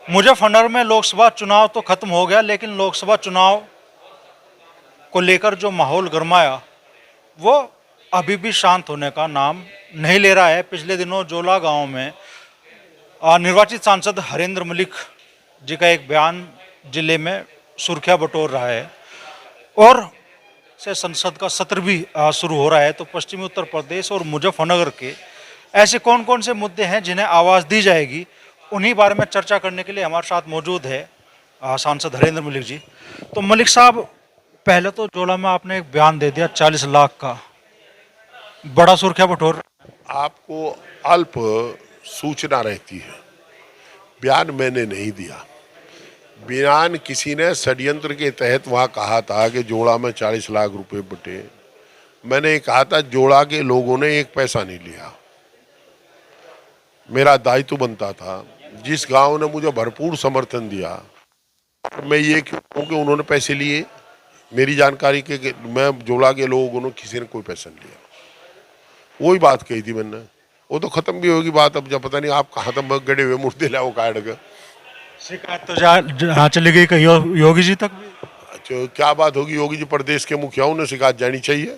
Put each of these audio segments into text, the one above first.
मुजफ्फरनगर में लोकसभा चुनाव तो खत्म हो गया, लेकिन लोकसभा चुनाव को लेकर जो माहौल गरमाया वो अभी भी शांत होने का नाम नहीं ले रहा है। पिछले दिनों जोला गांव में निर्वाचित सांसद हरेंद्र मलिक जी का एक बयान जिले में सुर्खियां बटोर रहा है और से संसद का सत्र भी शुरू हो रहा है। तो पश्चिमी उत्तर प्रदेश और मुजफ्फरनगर के ऐसे कौन कौन से मुद्दे हैं जिन्हें आवाज़ दी जाएगी, उन्हीं बारे में चर्चा करने के लिए हमारे साथ मौजूद है सांसद हरेंद्र मलिक जी। तो मलिक साहब, पहले तो जोला में आपने एक बयान दे दिया 40 लाख का, बड़ा सुर्खिया बटोर। आपको अल्प सूचना रहती है। बयान मैंने नहीं दिया। बयान किसी ने षड्यंत्र के तहत वहाँ कहा था कि जोड़ा में 40 लाख रुपए बटे। मैंने कहा था जोड़ा के लोगों ने एक पैसा नहीं लिया। मेरा दायित्व बनता था, जिस गांव ने मुझे भरपूर समर्थन दिया, मैं ये क्यों कि उन्होंने पैसे लिए। मेरी जानकारी के मैं जोड़ा के लोगों ने किसी ने कोई पैसा नहीं लिया। वही बात कही थी मैंने। वो तो खत्म भी होगी बात। अब जब पता नहीं आप कहाँ तक गड़े हुए मुर्दे लाओ काट कर। शिकायत तो जहाँ चली गई कहीं योगी जी तक भी। अच्छा, क्या बात होगी? योगी जी प्रदेश के मुखियाओं ने शिकायत जानी चाहिए।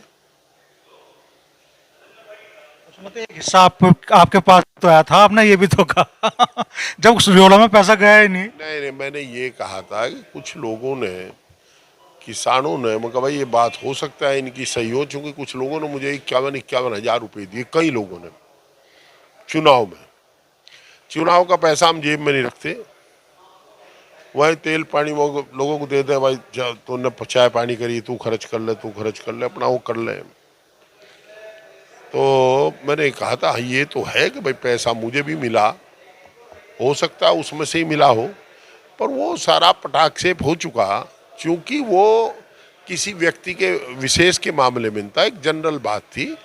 मतलब एक हिस्सा आपके पास तो आया था, आपने ये भी तो कहा जब जोला में पैसा गया ही नहीं। नहीं नहीं, मैंने ये कहा था कि कुछ लोगों ने, किसानों ने, मैं कहा भाई ये बात हो सकता है इनकी सही हो, चूंकि कुछ लोगों ने मुझे 51-51 हज़ार रुपये दिए। कई लोगों ने चुनाव में। चुनाव का पैसा हम जेब में नहीं रखते, वही तेल पानी वो लोगों को देते हैं। भाई तूने चाय पानी करी, तू खर्च कर ले, तू खर्च कर ले, अपना वो कर ले। तो मैंने कहा था ये तो है कि भाई पैसा मुझे भी मिला, हो सकता है उसमें से ही मिला हो, पर वो सारा पटाक्षेप हो चुका, क्योंकि वो किसी व्यक्ति के विशेष के मामले में था, एक जनरल बात थी।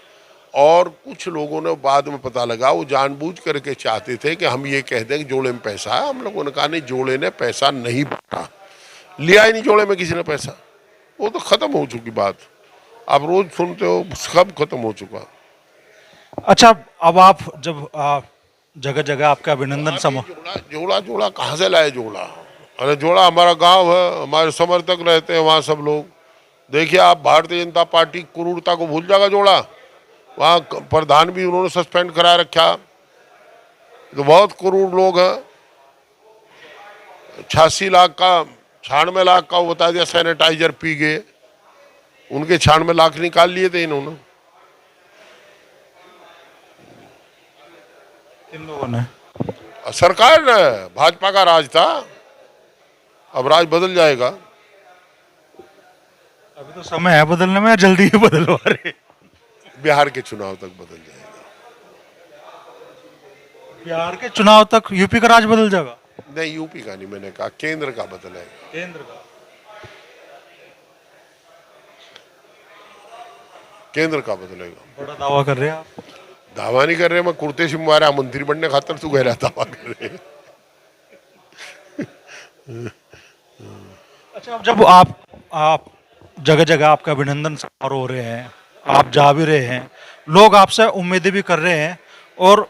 और कुछ लोगों ने बाद में पता लगा वो जानबूझ करके चाहते थे कि हम ये कह दें कि जोड़े में पैसा है। हम लोगों ने कहा नहीं, जोड़े ने पैसा नहीं बांटा, लिया ही नहीं जोड़े में किसी ने पैसा। वो तो खत्म हो चुकी बात। आप रोज सुनते हो, सब खत्म हो चुका। अच्छा, अब आप जब जगह जगह आपका अभिनंदन समूह। जोड़ा जोड़ा कहाँ से लाए जोड़ा? अरे जोड़ा हमारा गांव है, हमारे समर्थक रहते हैं वहाँ सब लोग। देखिए आप, भारतीय जनता पार्टी क्रूरता को भूल जाएगा जोड़ा। वहाँ प्रधान भी उन्होंने सस्पेंड करा रखा। तो बहुत क्रूर लोग हैं। 86 लाख का, 96 लाख का वो बता दिया सैनिटाइजर पी गए। उनके 96 लाख निकाल लिए थे इन्होंने। इन लोगों ने, सरकार ने, भाजपा का राज था, अब राज बदल जाएगा। अभी तो समय है बदलने में, जल्दी ही बदलवा रहे। बिहार के चुनाव तक बदल जाएगा। बिहार के चुनाव तक यूपी का राज बदल जाएगा? नहीं, यूपी का नहीं, मैंने कहा केंद्र का बदलेगा। केंद्र का? केंद्र का बदलेगा। बड़ा दावा कर रहे हैं आप। दावा नहीं कर रहे, मैं कुर्ते से मारा मंत्री बनने खातर तू गहरा दावा कर रहे। अच्छा, अब जब आप जगह जगह आपका अभिनंदन समारोह हो रहे हैं, आप जा भी रहे हैं, लोग आपसे उम्मीदें भी कर रहे हैं, और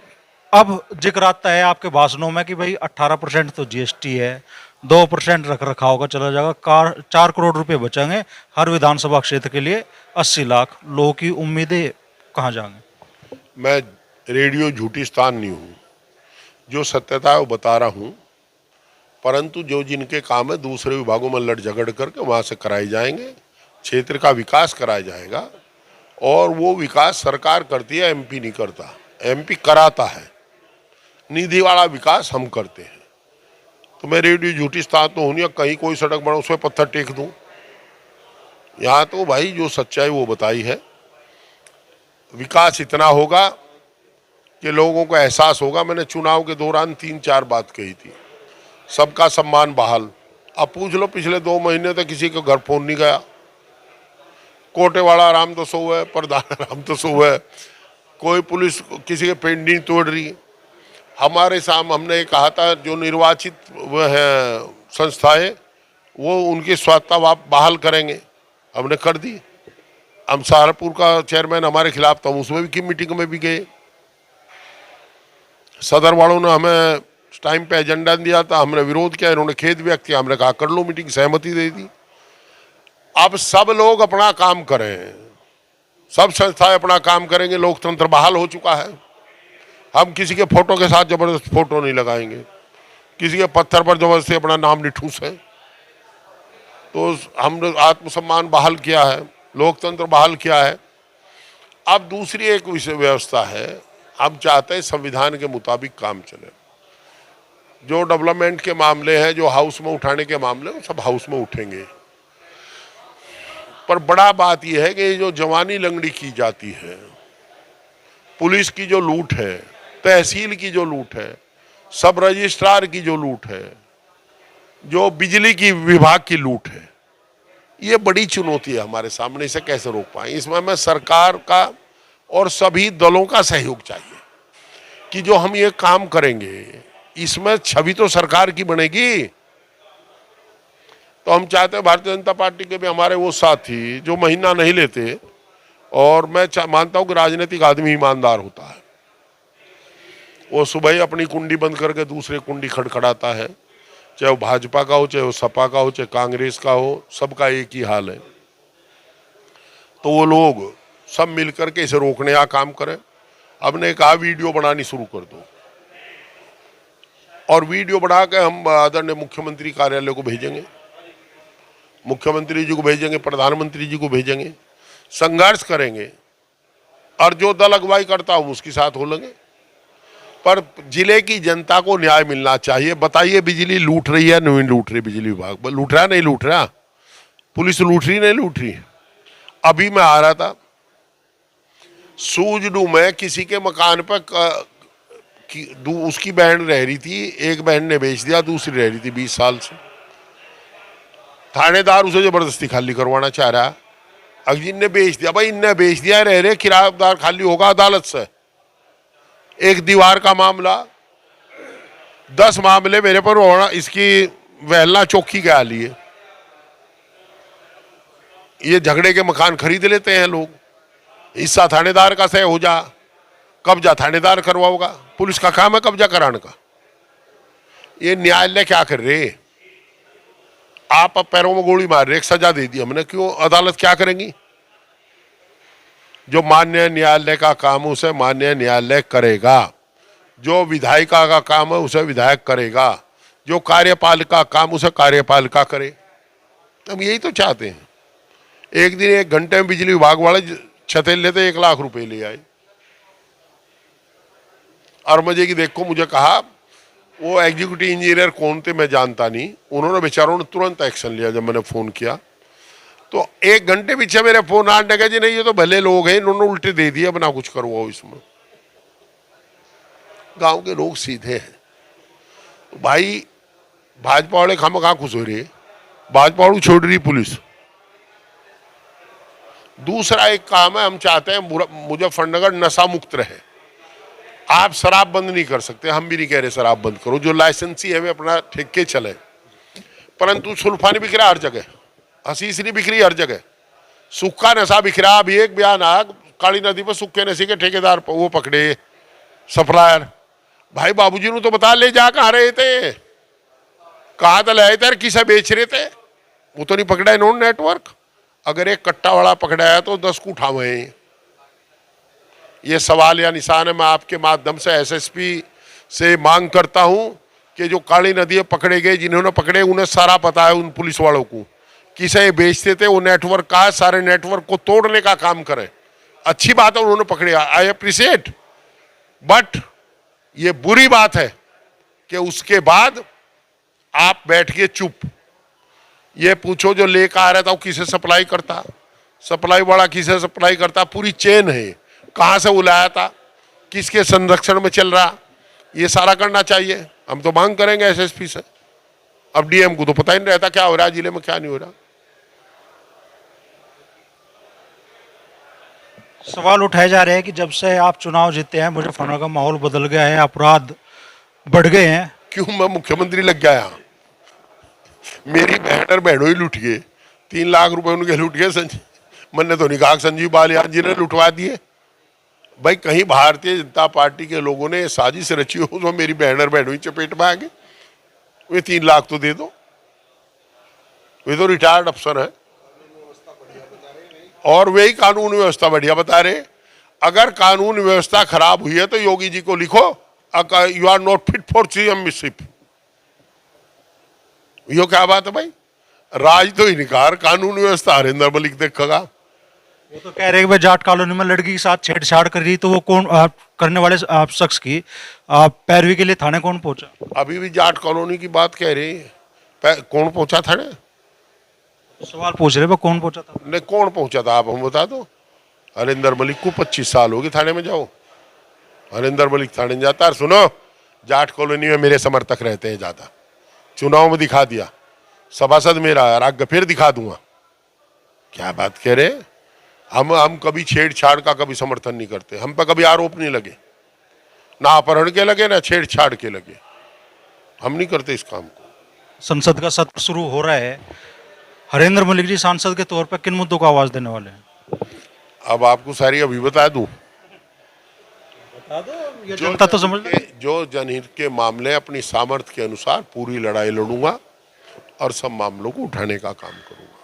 अब जिक्र आता है आपके भाषणों में कि भाई 18% तो जीएसटी है, 2% रख रखाव का चला जाएगा, 4 करोड़ रुपए बचेंगे हर विधानसभा क्षेत्र के लिए, 80 लाख। लोगों की उम्मीदें कहाँ जाएंगे? मैं रेडियो झूठी स्थान नहीं हूँ, जो सत्यता है वो बता रहा हूँ। परंतु जो जिनके काम है दूसरे विभागों में लड़ झगड़ करके वहाँ से कराए जाएंगे। क्षेत्र का विकास कराया जाएगा, और वो विकास सरकार करती है, एमपी नहीं करता। एमपी कराता है, निधि वाला विकास हम करते हैं। तो मैं रेडियो झूठी स्थान तो हूँ नहीं, कहीं कोई सड़क बना उसमें पत्थर टेक दूँ। यहाँ तो भाई जो सच्चाई वो बताई है। विकास इतना होगा कि लोगों को एहसास होगा। मैंने चुनाव के दौरान 3-4 बात कही थी। सबका सम्मान बहाल। अब पूछ लो, पिछले 2 महीने तक किसी के घर फोन नहीं गया। कोटेवाड़ा आराम तो सो है, प्रधान आराम तो सो है, कोई पुलिस किसी के पेंट नहीं तोड़ रही। हमारे सामने हमने कहा था जो निर्वाचित वो है संस्थाएं, वो उनकी स्वायत्ता बहाल करेंगे, हमने कर दी। हम सहारनपुर का चेयरमैन हमारे खिलाफ था, उसमें भी की मीटिंग में भी गए। सदर वालों ने हमें उस टाइम पे एजेंडा दिया था, हमने विरोध किया, इन्होंने खेद व्यक्त किया, हमने कहा कर लो मीटिंग, सहमति दे दी। अब सब लोग अपना काम करें, सब संस्थाएं अपना काम करेंगे, लोकतंत्र बहाल हो चुका है। हम किसी के फोटो के साथ जबरदस्त फोटो नहीं लगाएंगे, किसी के पत्थर पर जबरदस्ती अपना नाम नहीं ठूसें। तो हमने आत्मसम्मान बहाल किया है, लोकतंत्र बहाल किया है। अब दूसरी एक विषय व्यवस्था है, हम चाहते हैं संविधान के मुताबिक काम चले। जो डेवलपमेंट के मामले हैं, जो हाउस में उठाने के मामले हैं, सब हाउस में उठेंगे। पर बड़ा बात यह है कि जो जवानी लंगड़ी की जाती है, पुलिस की जो लूट है, तहसील की जो लूट है, सब रजिस्ट्रार की जो लूट है, जो बिजली की विभाग की लूट है, ये बड़ी चुनौती है हमारे सामने। इसे कैसे रोक पाए? इसमें हमें सरकार का और सभी दलों का सहयोग चाहिए कि जो हम ये काम करेंगे इसमें छवि तो सरकार की बनेगी। तो हम चाहते हैं भारतीय जनता पार्टी के भी हमारे वो साथी जो महीना नहीं लेते, और मैं मानता हूं कि राजनीतिक आदमी ईमानदार होता है, वो सुबह ही अपनी कुंडी बंद करके दूसरे कुंडी खड़खड़ाता है, चाहे वो भाजपा का हो, चाहे वो सपा का हो, चाहे कांग्रेस का हो, सबका एक ही हाल है। तो वो लोग सब मिलकर के इसे रोकने का काम करें। अब ने कहा वीडियो बनानी शुरू कर दो, और वीडियो बना के हम आदरणीय मुख्यमंत्री कार्यालय को भेजेंगे, मुख्यमंत्री जी को भेजेंगे, प्रधानमंत्री जी को भेजेंगे, संघर्ष करेंगे, और जो दल अगुवाई करता हो उसके साथ हो लेंगे। पर जिले की जनता को न्याय मिलना चाहिए। बताइए, बिजली लूट रही है नहीं लूट रही? बिजली विभाग लूट रहा नहीं लूट रहा? पुलिस लूट रही नहीं लूट रही? अभी मैं आ रहा था सूजडू में, किसी के मकान पर उसकी बहन रह रही थी, एक बहन ने बेच दिया, दूसरी रह रही थी 20 साल से। थानेदार उसे जबरदस्ती खाली करवाना चाह रहा, अब इनने बेच दिया। भाई इनने बेच दिया, रह रहे, किराएदार खाली होगा अदालत से। एक दीवार का मामला, 10 मामले मेरे पर होना, इसकी वहला चौकी के लिए ये झगड़े के मकान खरीद लेते हैं लोग। हिस्सा थानेदार का सह हो जा, कब्जा थानेदार करवाओगा, पुलिस का काम है कब्जा कराने का। ये न्यायालय क्या कर रहे? आप अब पैरों में गोली मार रहे, एक सजा दे दी हमने, क्यों? अदालत क्या करेंगी? जो माननीय न्यायालय का काम है उसे माननीय न्यायालय करेगा, जो विधायिका का काम है उसे विधायक करेगा, जो कार्यपालिका काम उसे कार्यपालिका करे। हम यही तो चाहते हैं। एक दिन 1 घंटे में बिजली विभाग वाले छतेल लेते 1 लाख रुपए ले आए, और मजे की देखो, मुझे कहा वो एग्जीक्यूटिव इंजीनियर कौन थे मैं जानता नहीं, उन्होंने बेचारों ने तुरंत एक्शन लिया। जब मैंने फोन किया तो 1 घंटे पीछे मेरे फोन आने लगा, जी नहीं ये तो भले लोग हैं, इन्होंने उल्टे दे दिया, बना कुछ करवाओ इसमें। गांव के लोग सीधे हैं। तो भाई भाजपा वाले खामखा खुश हो रहे, भाजपा वालों छोड़ रही पुलिस। दूसरा एक काम है, हम चाहते हैं मुजफ्फरनगर नशा मुक्त रहे। आप शराब बंद नहीं कर सकते, हम भी नहीं कह रहे शराब बंद करो, जो लाइसेंसी है वे अपना ठेके चले, परंतु सुल्फा नहीं बिक रहा हर जगह, हसीस नहीं बिक रही हर जगह, सूखा नशा बिक रहा। अभी एक बयान आया, काली नदी पर सूखे नशे के ठेकेदार वो पकड़े, सप्लायर। भाई बाबूजी ने तो बता, ले जा कहाँ रहे थे, कहाँ तो लाए थे, किसे बेच रहे थे, वो तो नहीं पकड़ा इन्होंने नेटवर्क। अगर एक कट्टा वाला पकड़ा है तो 10 को उठावे। ये सवाल या निशान है। मैं आपके माध्यम से एसएसपी से मांग करता हूं कि जो काली नदी पकड़े गए, जिन्होंने पकड़े उन्हें सारा पता है, उन पुलिस वालों को किसे ये बेचते थे, वो नेटवर्क का है, सारे नेटवर्क को तोड़ने का काम करें। अच्छी बात है उन्होंने पकड़े, आई अप्रिशिएट, बट ये बुरी बात है कि उसके बाद आप बैठ के चुप। ये पूछो जो लेकर आ रहा था वो किसे सप्लाई करता, सप्लाई वाला किसे सप्लाई करता, पूरी चेन है, कहां से वो लाया था, किसके संरक्षण में चल रहा, ये सारा करना चाहिए। हम तो मांग करेंगे एसएसपी से। अब डीएम को तो पता ही नहीं रहता क्या हो रहा है जिले में, क्या नहीं हो रहा। सवाल उठाए जा रहे हैं कि जब से आप चुनाव जीते हैं मुजफ्फरनगर का माहौल बदल गया है, अपराध बढ़ गए हैं। क्यों? मैं मुख्यमंत्री लग गया यहाँ, मेरी बहन और बहनों ही लुट गए, 3 लाख रुपए उनके लुट गए। मैंने तो नहीं कहा संजीव बालियान जी ने लुटवा दिए, भाई कहीं भारतीय जनता पार्टी के लोगों ने साजिश रची हो तो मेरी बैनर बहनों ही चपेट में आ गए। वे 3 लाख तो दे दो, वे तो रिटायर्ड अफसर है और वे ही कानून व्यवस्था बढ़िया बता रहे। अगर कानून व्यवस्था खराब हुई है तो योगी जी को लिखो, you are not fit for CMship. यो क्या बात है भाई, राज तो इनकार, कानून व्यवस्था हरिंदर मलिक देखेगा। वो तो कह रहे हैं कि भाई जाट कॉलोनी में लड़की के साथ छेड़छाड़ कर रही, तो वो कौन करने वाले शख्स की पैरवी के लिए थाने कौन पहुंचा? अभी भी जाट कॉलोनी की बात कह रहे हैं, कौन पहुंचा थाने? सवाल पूछ रहे, कौन पहुंचा था? नहीं, कौन पहुंचा था आप हम बता दो। हरिंदर मलिक को 25 साल हो गए थाने में, जाओ हरिंदर मलिक थाने में जाता है। सुनो, जाट कॉलोनी में मेरे समर्थक रहते हैं ज्यादा, चुनाव में दिखा दिया, सभासद मेरा है, आगे फिर दिखा दूंगा। क्या बात कह रहे? हम कभी छेड़छाड़ का कभी समर्थन नहीं करते, हम पर कभी आरोप नहीं लगे, ना अपहरण के लगे ना छेड़छाड़ के लगे, हम नहीं करते इस काम को। संसद का सत्र शुरू हो रहा है, हरेंद्र मलिक जी सांसद के तौर पर किन मुद्दों को आवाज देने वाले हैं? अब आपको सारी अभी बता दूं। बता दो, ये जनता तो समझ ले। जो जनहित के मामले अपनी सामर्थ्य के अनुसार पूरी लड़ाई लड़ूंगा और सब मामलों को उठाने का काम करूंगा।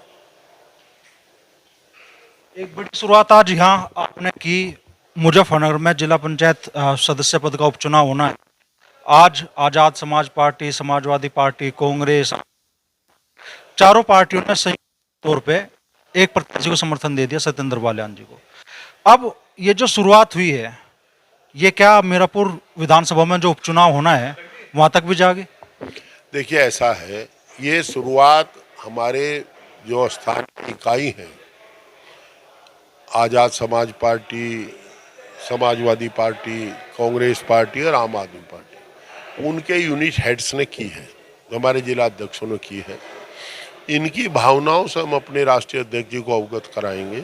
एक बड़ी शुरुआत आज यहाँ आपने की, मुजफ्फरनगर में जिला पंचायत सदस्य पद का उपचुनाव होना है। आज आजाद समाज पार्टी, समाजवादी पार्टी, कांग्रेस, चारों पार्टियों ने संयुक्त तौर पे एक प्रत्याशी को समर्थन दे दिया, सत्येंद्र बालियान जी को। अब ये जो शुरुआत हुई है, ये क्या मीरापुर विधानसभा में जो उपचुनाव होना है वहां तक भी जागे? देखिए ऐसा है, ये शुरुआत हमारे जो स्थानीय इकाई है, Azad Samaj party, Samajwadi party, Congress party और आम आदमी पार्टी, उनके यूनिट हेड्स ने की है, जो हमारे जिला अध्यक्षों ने की है। इनकी भावनाओं से हम अपने राष्ट्रीय अध्यक्ष जी को अवगत कराएंगे।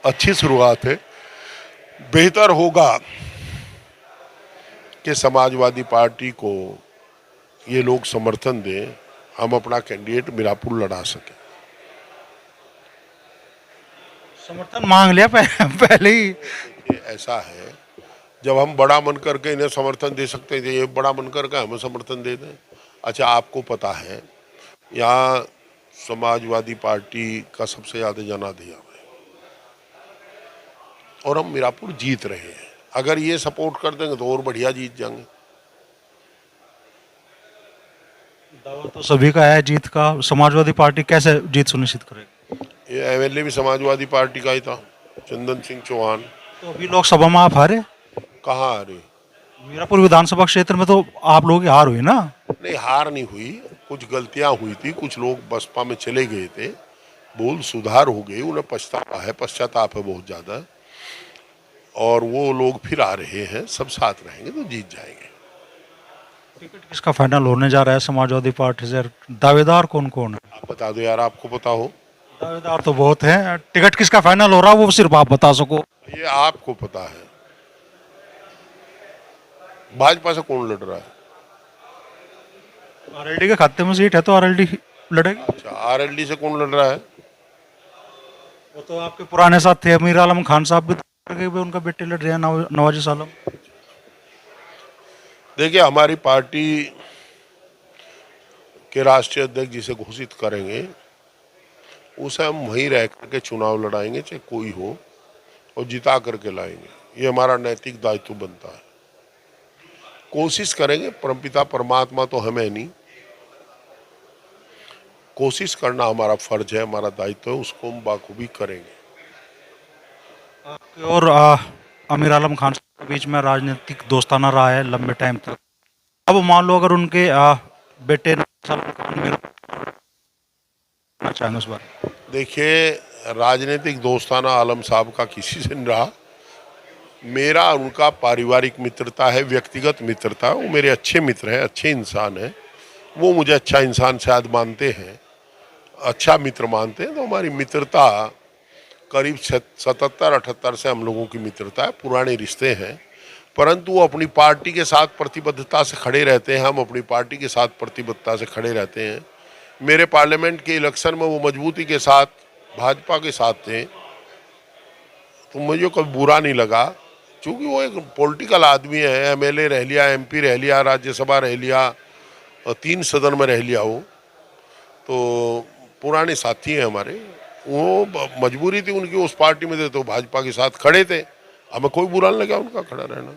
अच्छी शुरुआत है, बेहतर होगा कि समाजवादी पार्टी को ये लोग समर्थन दें, हम अपना कैंडिडेट मीरापुर लड़ा सकें। समर्थन मांग लिया पहले ही। ये ऐसा है, जब हम बड़ा मन करके इन्हें समर्थन दे सकते हैं, ये बड़ा मन करके हमें समर्थन दे दें। अच्छा, आपको पता है यहाँ समाजवादी पार्टी का सबसे ज्यादा जनादेह है और हम मीरापुर जीत रहे हैं। अगर ये सपोर्ट कर देंगे तो और बढ़िया जीत जाएंगे। दावा तो सभी का है जीत का, समाजवादी पार्टी कैसे जीत सुनिश्चित करेगी? ये एमएलए भी समाजवादी पार्टी का ही था, चंदन सिंह चौहान। तो अभी लोकसभा में आप हारे, कहाँ हारे? मीरापुर विधानसभा क्षेत्र में तो आप लोगों की हार हुई ना? नहीं, हार नहीं हुई, कुछ गलतियां हुई थी, कुछ लोग बसपा में चले गए थे, भूल सुधार हो गई, उन्हें पछतावा है, पश्चाताप है बहुत ज्यादा, और वो लोग फिर आ रहे हैं, सब साथ रहेंगे तो जीत जाएंगे। टिकट किसका फाइनल होने जा रहा है समाजवादी पार्टी से? दावेदार कौन कौन है? आप बता दो यार, आपको पता हो। दावेदार तो बहुत हैं, टिकट किसका फाइनल हो रहा है वो सिर्फ आप बता सको। ये आपको पता है। भाजपा से कौन लड़ रहा है? आरएलडी के खाते में सीट है तो आरएलडी लड़ेगी। अच्छा, आरएलडी से कौन लड़ रहा है? वो तो आपके पुराने साथ थे, अमीर आलम खान साहब भी उनका बेटे लड़ रहे हैं, नवाजिश आलम। देखिए, हमारी पार्टी के राष्ट्रीय अध्यक्ष जिसे घोषित करेंगे उसे हम वहीं रह करके चुनाव लड़ाएंगे, चाहे कोई हो, और जिता करके लाएंगे। ये हमारा नैतिक दायित्व बनता है। कोशिश करेंगे, परमपिता परमात्मा तो हमें नहीं, कोशिश करना हमारा फर्ज है, हमारा दायित्व है, उसको हम बाखूबी करेंगे। आपके और अमीर आलम खान के बीच में राजनीतिक दोस्ताना रहा है लंबे टाइम तक। अब मान लो अगर उनके बेटे चाहेंगे उस बार? देखिए, राजनीतिक दोस्ताना आलम साहब का किसी से नहीं रहा, मेरा उनका पारिवारिक मित्रता है, व्यक्तिगत मित्रता है। वो मेरे अच्छे मित्र हैं, अच्छे इंसान हैं, वो मुझे अच्छा इंसान शायद मानते हैं, अच्छा मित्र मानते हैं। तो हमारी मित्रता करीब 77-78 से हम लोगों की मित्रता है, पुराने रिश्ते हैं। परंतु वो अपनी पार्टी के साथ प्रतिबद्धता से खड़े रहते हैं, हम अपनी पार्टी के साथ प्रतिबद्धता से खड़े रहते हैं। मेरे पार्लियामेंट के इलेक्शन में वो मजबूती के साथ भाजपा के साथ थे, तो मुझे कोई बुरा नहीं लगा चूँकि वो एक पॉलिटिकल आदमी है, एमएलए रह लिया, एमपी रह लिया, राज्यसभा रह लिया और 3 सदन में रह लिया हो, तो पुराने साथी हैं हमारे। वो मजबूरी थी उनकी उस पार्टी में थे तो भाजपा के साथ खड़े थे, हमें कोई बुरा नहीं लगा उनका खड़ा रहना।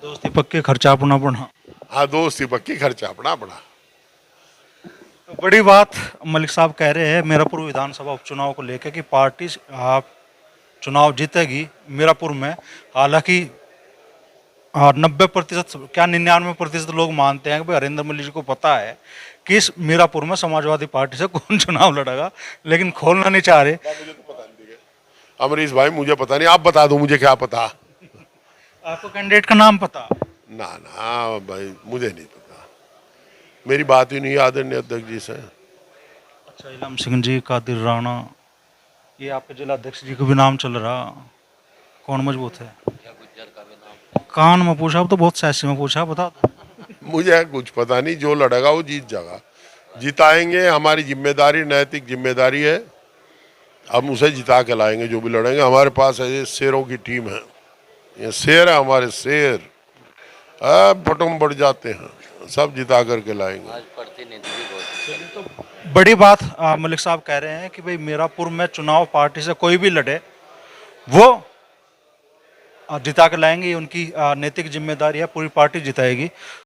दोस्ती पक्के खर्चा अपना अपना। हाँ, दोस्ती पक्की, खर्चा अपना अपना। तो बड़ी बात मलिक साहब कह रहे हैं मीरापुर विधानसभा उपचुनाव को लेकर कि पार्टी आप चुनाव जीतेगी मीरापुर में। हालांकि 90% क्या 99% लोग मानते हैं कि भाई हरिंदर मलिक जी को पता है कि इस मीरापुर में समाजवादी पार्टी से कौन चुनाव लड़ेगा, लेकिन खोलना नहीं चाह रहे। अमरीश भाई मुझे पता नहीं, आप बता दो मुझे क्या पता। आपको कैंडिडेट का नाम पता? ना ना भाई, मुझे नहीं पता, मेरी बात ही नहीं आदरणीय अध्यक्ष जी से। अच्छा, इलम सिंह जी, कादिर राणा, ये आपके जिला अध्यक्ष जी का भी नाम चल रहा, कौन मजबूत है? कान में पूछा, अब तो बहुत सैसी में पूछा, बता दो। मुझे कुछ पता नहीं, जो लड़ेगा वो जीत जाएगा, जिताएंगे, हमारी जिम्मेदारी, नैतिक जिम्मेदारी है, हम उसे जिता के लाएंगे जो भी लड़ेंगे। हमारे पास ऐसे शेरों की टीम है, ये शेर है हमारे, शेर बटम बढ़ जाते हैं, सब जिता करके लाएंगे। तो बड़ी बात मलिक साहब कह रहे हैं कि भाई मीरापुर में चुनाव पार्टी से कोई भी लड़े वो जिता कर लाएंगे, ये उनकी नैतिक जिम्मेदारी है, पूरी पार्टी जिताएगी।